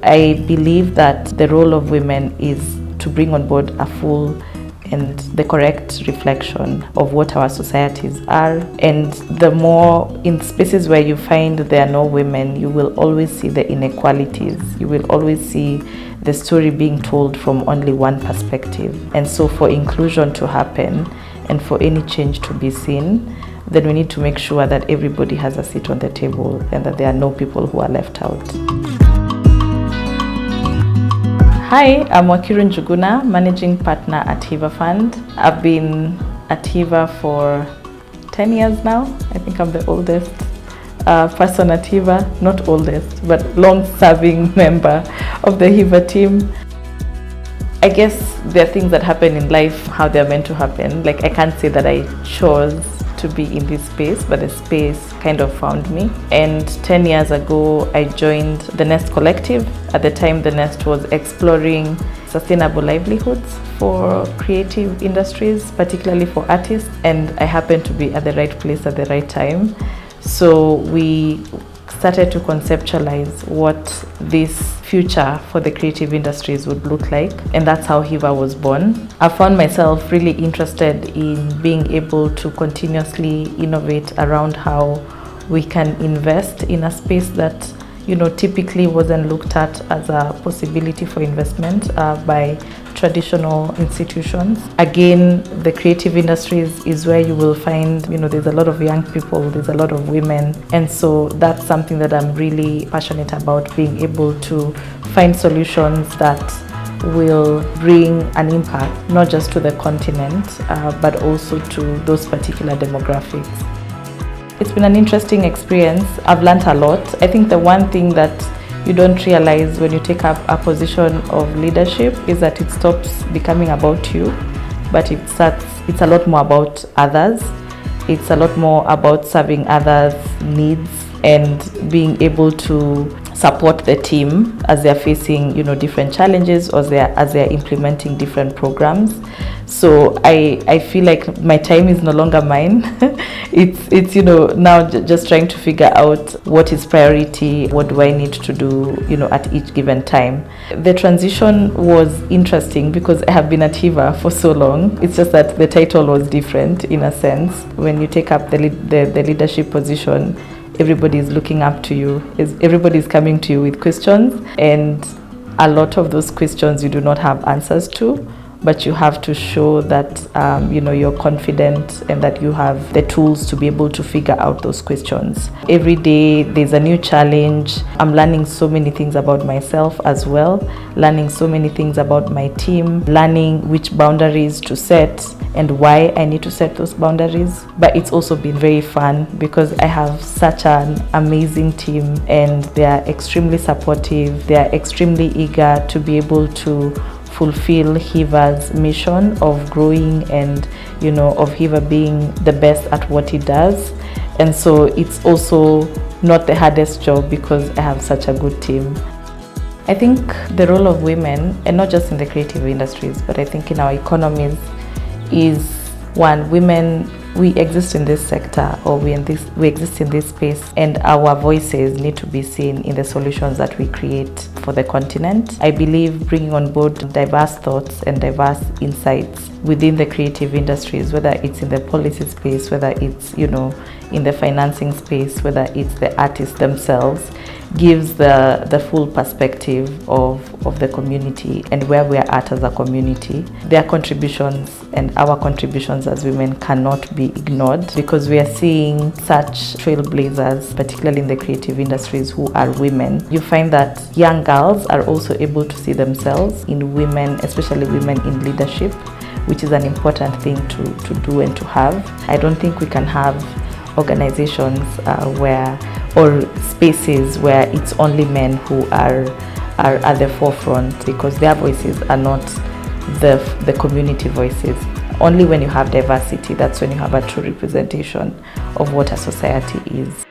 I believe that the role of women is to bring on board a full and the correct reflection of what our societies are. And the more in spaces where you find there are no women, you will always see the inequalities. You will always see the story being told from only one perspective. And so for inclusion to happen and for any change to be seen, then we need to make sure that everybody has a seat on the table and that there are no people who are left out. Hi, I'm Wakiuru Njuguna, Managing Partner at HEVA Fund. I've been at HEVA for 10 years now. I think I'm the oldest person at HEVA, not oldest, but long-serving member of the HEVA team. I guess there are things that happen in life, how they're meant to happen. Like, I can't say that I chose to be in this space, but the space kind of found me. And 10 years ago, I joined the Nest Collective. At the time, the Nest was exploring sustainable livelihoods for creative industries, particularly for artists. And I happened to be at the right place at the right time. So we started to conceptualize what this future for the creative industries would look like, and that's how HEVA was born. I found myself really interested in being able to continuously innovate around how we can invest in a space that typically wasn't looked at as a possibility for investment by traditional institutions. Again, the creative industries is where you will find, there's a lot of young people, there's a lot of women. And so that's something that I'm really passionate about, being able to find solutions that will bring an impact, not just to the continent, but also to those particular demographics. It's been an interesting experience. I've learned a lot. I think the one thing that you don't realize when you take up a position of leadership is that it stops becoming about you, but it's a lot more about others. It's a lot more about serving others' needs and being able to support the team as they're facing different challenges or as they're implementing different programs. So I feel like my time is no longer mine. it's now just trying to figure out what is priority, what do I need to do at each given time. The transition was interesting because I have been at HEVA for so long. It's just that the title was different in a sense. When you take up the leadership position, everybody is looking up to you. Everybody is coming to you with questions, and a lot of those questions you do not have answers to, but you have to show that you're confident and that you have the tools to be able to figure out those questions. Every day there's a new challenge. I'm learning so many things about myself as well, learning so many things about my team, learning which boundaries to set and why I need to set those boundaries. But it's also been very fun because I have such an amazing team and they are extremely supportive. They are extremely eager to be able to fulfill HEVA's mission of growing and of HEVA being the best at what it does. And so it's also not the hardest job because I have such a good team. I think the role of women, and not just in the creative industries, but I think in our economies, is one, women, we exist in this sector, or we exist in this space, and our voices need to be seen in the solutions that we create for the continent. I believe bringing on board diverse thoughts and diverse insights within the creative industries, whether it's in the policy space, whether it's in the financing space, whether it's the artists themselves, gives the full perspective of the community and where we are at as a community. Their contributions and our contributions as women cannot be ignored because we are seeing such trailblazers, particularly in the creative industries, who are women. You find that young girls are also able to see themselves in women, especially women in leadership, which is an important thing to do and to have. I don't think we can have organizations or spaces where it's only men who are at the forefront because their voices are not the community voices. Only when you have diversity, that's when you have a true representation of what a society is.